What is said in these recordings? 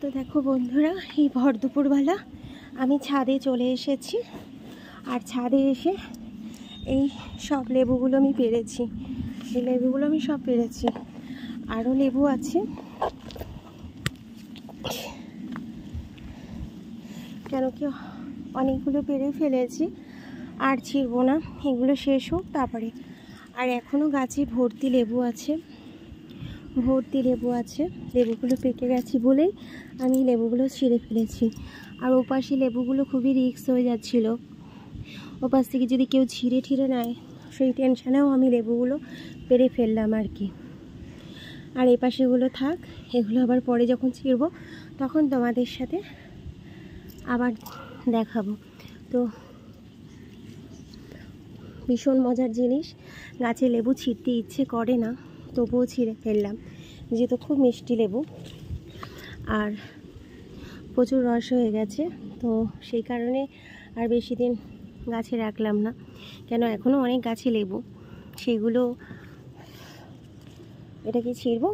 তো দেখো বন্ধুরা, এই ভর দুপুরবেলা আমি ছাদে চলে এসেছি। আর ছাদে এসে এই সব লেবুগুলো আমি পেরেছি। এই লেবুগুলো আমি সব পেরেছি, আরও লেবু আছে। কেন কি অনেকগুলো পেরে ফেলেছি, আর ছিড়বো না, এগুলো শেষ হোক তারপরে। আর এখনও গাছে ভর্তি লেবু আছে, লেবুগুলো পেকে গেছে বলেই আমি লেবুগুলো ছিঁড়ে ফেলেছি। আর ওপাশে লেবুগুলো খুবই রিস্ক হয়ে যাচ্ছিলো, ওপাশ থেকে যদি কেউ ছিঁড়ে নেয় সেই টেনশানেও আমি লেবুগুলো পেরে ফেললাম আর কি। আর এই পাশেগুলো থাক, এগুলো আবার পরে যখন ছিঁড়বো তখন তোমাদের সাথে আবার দেখাবো। তো ভীষণ মজার জিনিস, গাছে লেবু ছিঁড়তে ইচ্ছে করে না, তবুও ছিঁড়ে ফেললাম, যেহেতু খুব মিষ্টি লেবু আর প্রচুর রস হয়ে গেছে। তো সেই কারণে আর বেশি দিন গাছে রাখলাম না, কেন এখনও অনেক গাছে লেবু, সেগুলো এটা কি ছিঁড়বো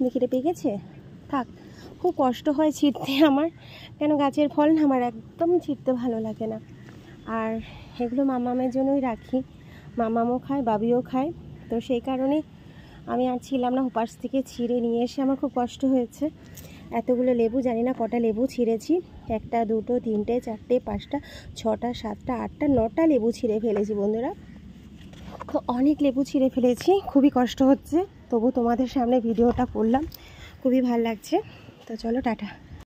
দেখি এটা পেকেছে থাক। খুব কষ্ট হয় ছিঁড়তে আমার, কেন গাছের ফল না আমার একদম ছিঁড়তে ভালো লাগে না। আর এগুলো মামামের জন্যই রাখি, মামামও খায়, বাবিও খায়। তো সেই কারণে আমি আর ছিলাম না, উপাস থেকে ছিঁড়ে নিয়ে এসে আমার খুব কষ্ট হয়েছে। এতগুলো লেবু, জানি না কটা লেবু ছিঁড়েছি, 1, 2, 3, 4, 5, 6, 7, 8, 9টা লেবু ছিঁড়ে ফেলেছি বন্ধুরা। তো অনেক লেবু ছিঁড়ে ফেলেছি, খুবই কষ্ট হচ্ছে, তবু তোমাদের সামনে ভিডিওটা করলাম, খুবই ভালো লাগছে। তো চলো টাটা।